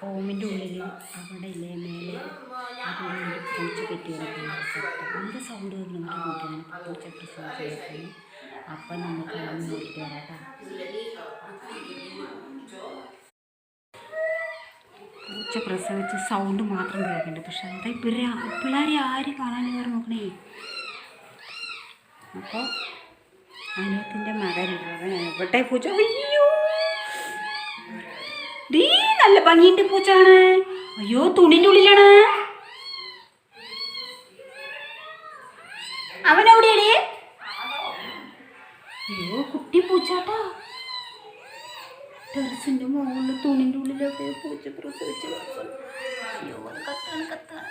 റൂമിൻ്റെ ഉള്ളിൽ അവിടെ ഇല്ലേ മേലെ അതിലൊരു പൂച്ച കെട്ടി കിടക്കുന്നത് ഭയങ്കര സൗണ്ട് കേൾക്കുന്നുണ്ട് കൂട്ടിയാണ് പൂച്ച പ്രസവിച്ച് കിടക്കുന്നത്. അപ്പം നമുക്ക് അതൊന്ന് നോക്കിയിട്ട് വരാം കേട്ടോ. പൂച്ച പ്രസവിച്ച് സൗണ്ട് മാത്രം കേൾക്കുന്നുണ്ട്. പക്ഷെ എന്താ പിള്ളേരെ ആരും കാണാൻ കയറി നോക്കണേ. അപ്പോൾ അനിയത്തിൻ്റെ മകനുള്ളത് എവിടെ പൂച്ച? അയ്യോ ഡീ നല്ല ഭംഗിൻ്റെ പൂച്ചാണ്. അയ്യോ തുണിൻ്റെ ഉള്ളിലാണ്. അവനെവിടെയാടേ? അയ്യോ കുട്ടി പൂച്ചാട്ടാ. ടെറസിൻ്റെ മുകളിൽ തുണിൻ്റെ ഉള്ളിലൊക്കെ പൂച്ച പ്രസവിച്ച് കിടക്കുന്നു. അയ്യോ കത്താണ്.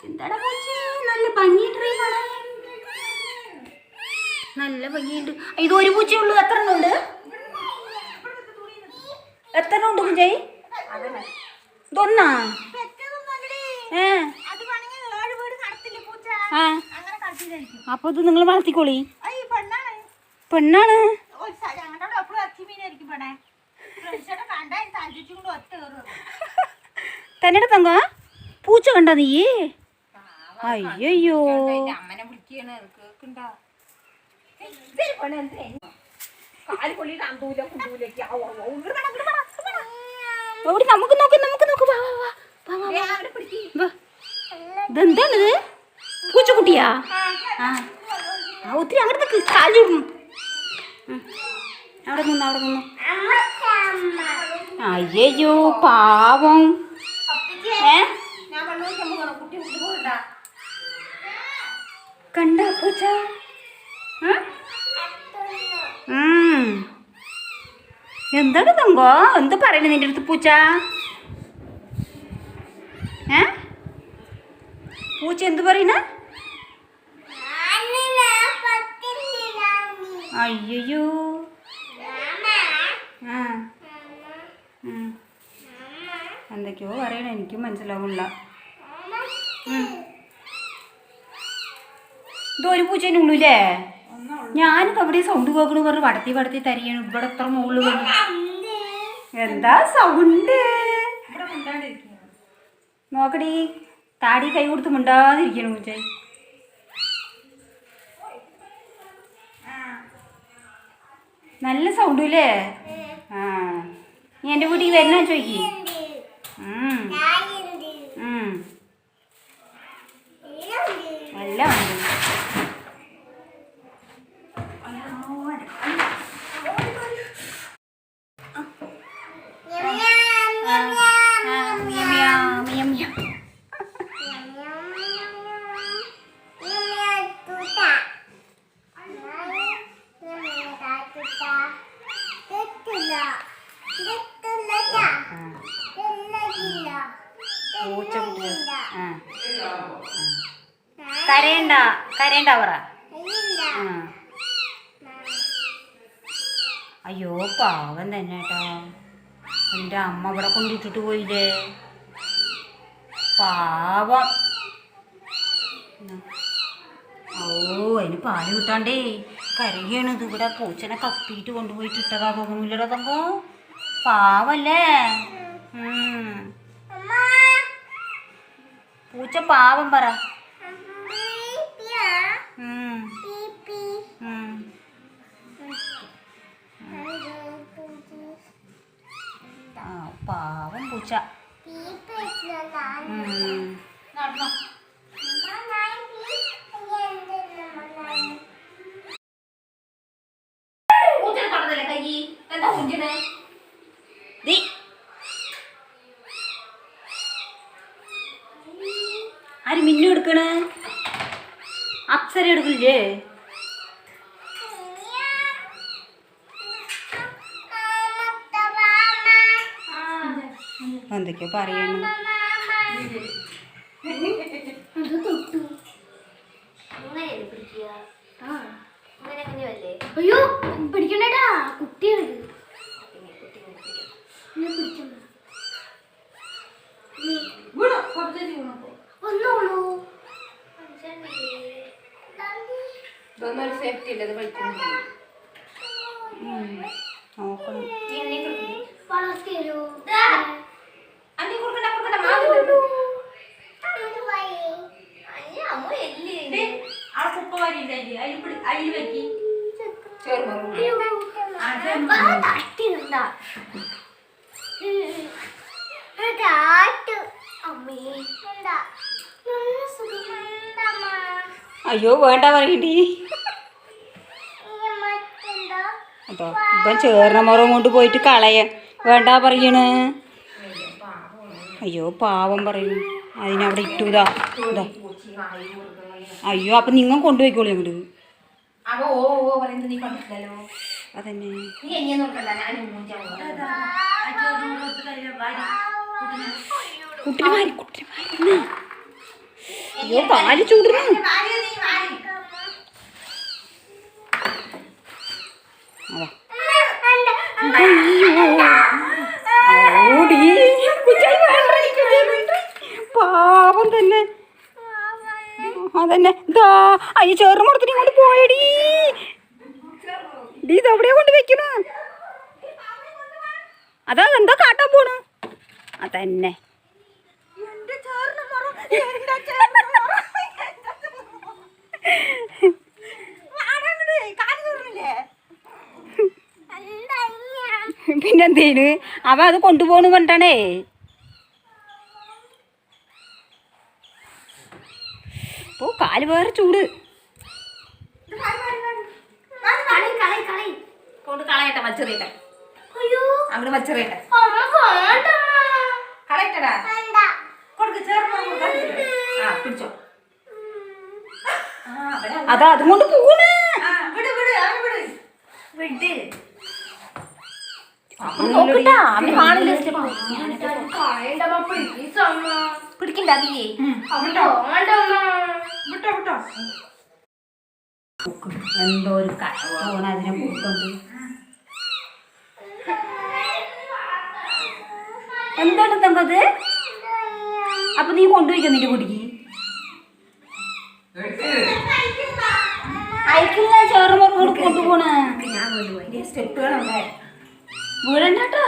എന്താടാ പൂച്ച? നല്ല ഭംഗിയുണ്ട് കാണാൻ. നല്ല ഭംഗിയുണ്ട്. ഇത് ഒരു പൂച്ചയുള്ളൂ. എത്ര എണ്ണമുണ്ട്? എത്ര ഉണ്ട് കുഞ്ചായി? ഇതൊന്നാ? അപ്പൊ ഇത് നിങ്ങൾ വളർത്തിക്കോളി. പെണ്ണാണ്. തന്നെ തങ്ക പൂച്ച കണ്ട നീ? അയ്യോ നമുക്ക് നോക്ക്. ഇതെന്താണിത്? പൂച്ചക്കുട്ടിയാ? ഒത്തിരി അങ്ങോട്ടേക്ക് കാലിടുന്നു. അവിടെ നിന്നു. അയ്യോ പാവം. കണ്ട പൂച്ച? എന്താണ് തങ്കോ? എന്ത് പറയണ നിന്റെ അടുത്ത് പൂച്ച? പൂച്ച എന്ത് പറയണ? അയ്യോ എന്തൊക്കെയോ പറയണ, എനിക്കും മനസ്സിലാവില്ല. ഇതൊരു പൂച്ചേനെ ഉള്ളൂല്ലേ? ഞാനിത് അവിടെ സൗണ്ട് കേൾക്കണു പറഞ്ഞ് വടത്തി തരികയാണ്. ഇവിടെ എത്ര മുകളിൽ വന്നു. എന്താ സൗണ്ട്? നോക്കടി, താടി കൈ കൊടുത്ത് മിണ്ടാതിരിക്കണ പൂച്ചായി. നല്ല സൗണ്ടും ഇല്ലേ? നീ എൻ്റെ വീട്ടിൽ വരുന്ന ചോദിക്കി. എല്ലാം ഉണ്ട്. കരയണ്ട പറ. അയ്യോ പാവം തന്നെ കേട്ടോ. എൻ്റെ അമ്മ ഇവിടെ കൊണ്ടിട്ടിട്ട് പോയില്ലേ, പാവം. അതിന് പാല് കിട്ടാണ്ടേ കരയാണ്. ഇവിടെ പൂച്ചനെ കപ്പിയിട്ട് കൊണ്ടുപോയിട്ട് ഇട്ടതാ തോന്നുന്നില്ലടോ തങ്കോ. പാവല്ലേ പൂച്ച? പാവം പറ. പാവം പൂച്ച. ആര് മിന്നു എടുക്കണേ? അപ്സര എടുക്കില്ലേ? എന്തൊക്കെയോ പറയണു. അയ്യോ പിടിക്കണ്ടേട്ടാ, കുട്ടിയാണ്. സേഫ്റ്റി ഇല്ലത് കളിക്കുന്നു. നോക്കണം. വളർത്തിയോ അമ്മ കൊടുക്കണ്ട കൊടുക്കണ്ട മാവ് ആ കുപ്പ വാരിയില്ലേ അതിൽ വെക്കി അയ്യോ വേണ്ട പറയണ്ടി അപ്പൊ ഇപ്പം ചേർന്ന മുറം കൊണ്ട് പോയിട്ട് കളയാൻ വേണ്ട പറയണ്. അയ്യോ പാവം പറയണു. അതിനവിടെ ഇട്ടുതാ ഇതാ. അയ്യോ അപ്പം നിങ്ങൾ കൊണ്ടുപോയിക്കോളൂ അങ്ങോട്ട്. അവ ഓ ഓ പറയുന്നത് നീ കണ്ടിട്ടില്ലല്ലോ. അതന്നെ നീ എങ്ങനെ നോക്കണ്ട ഞാൻ കുട്ടിനെ മാറി കുട്ടിനെ മാറി. അയ്യോ കാല് ചൂടുന്നു. ഓടി പാവം തന്നെ. അതന്നെ ഇതാ അയ്യ ചേർന്ന് കൊടുത്തിട്ട് ഇങ്ങോട്ട് പോയടി. ഡീ ഇതെവിടെയാ കൊണ്ട് വെക്കണു? അതാ എന്താ കാട്ടാൻ പോണു? അതന്നെ പിന്നെന്തേന് അവ അത് കൊണ്ടുപോണു കണ്ടാണേ. ഓ കാല് വേറെ ചൂട്. കൊണ്ട് കളയട്ടെ വലിച്ചെറിയട്ടെ. അങ്ങോട്ട് വലിച്ചെറിയട്ടെ. കളയട്ടടാ കൊടുക്ക് ചേർന്ന് പിടിച്ചോ. അതാ അതും കൊണ്ട് പോണ്. വിട് വിട് അവന് വിട് വിട് പിടിക്കണ്ട അതിയേ വിട്ടോ വിട്ടോ. എന്തോ ഒരു കഷ്ടമാണ് അതിനെ കൊടുത്തോണ്ട്. എന്താണ് തങ്കത്? അപ്പൊ നീ കൊണ്ടുപോയിക്കോ നിന്റെ കുടിക്ക്. അയക്കില്ല ചേർമോർ കൂടെ കൊണ്ടുപോണ. ഞാൻ കൊണ്ടുപോയി സ്റ്റെപ്പുകളുണ്ടേ. വീടണ്ടാട്ടോ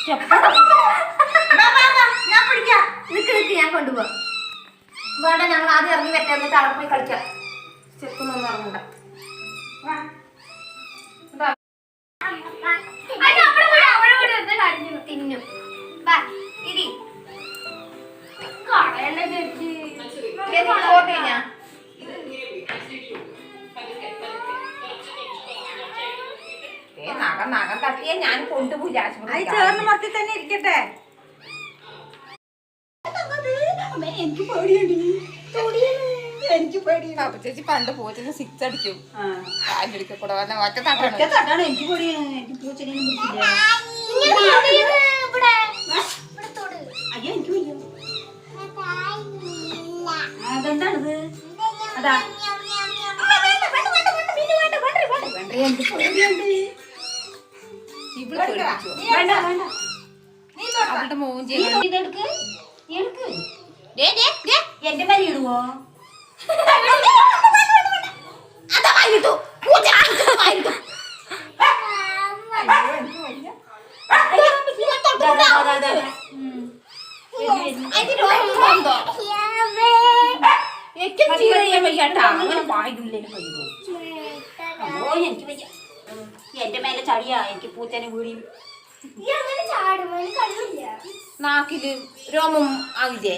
സ്റ്റെപ്പ്. ഞാൻ പിടിക്കാം. നിക്ക് നിക്ക് ഞാൻ കൊണ്ടുപോവാ. വേണ്ട ഞങ്ങൾ ആദ്യം ഇറങ്ങി വരട്ടെ. എന്നിട്ട് അവിടെ പോയി കളിക്കാം. സ്റ്റെപ്പൊന്നും ഇറങ്ങണ്ട. തിന്നു ഇരി നഖം നഖം തട്ടിയെ ഞാൻ കൊണ്ടുപോയി ചേർന്ന് മത്തി തന്നെ ഇരിക്കട്ടെ. എനിക്ക് പേടിയുണ്ട്. എനിക്ക് പേടിയാണ്. ചേച്ചി പണ്ട് പൂച്ചന് 6 അടിക്കും. കാലിടിക്ക കൂടെ വന്ന ഒറ്റ തട്ടാണ്. എനിക്ക് പേടിയാണ്. എനിക്ക് പൂച്ചനെയും പിടിക്കില്ല. അയ്യോ എനിക്ക് വയ്യ. അതെന്താണിത്? അതാ എനിക്ക് പേടിയുണ്ട്. വേണ്ട വേണ്ട അവളുടെ മോൻ ഇതെടുക്ക് എടുക്ക്. എന്റെ മേലെ ഇടുവോ? അങ്ങനെ പായില്ലേ എനിക്ക് വയ്യ. എന്റെ മേലെ ചടിയാ. എനിക്ക് പൂച്ചനെ വീടി നാക്കില് രോമം ആകില്ലേ?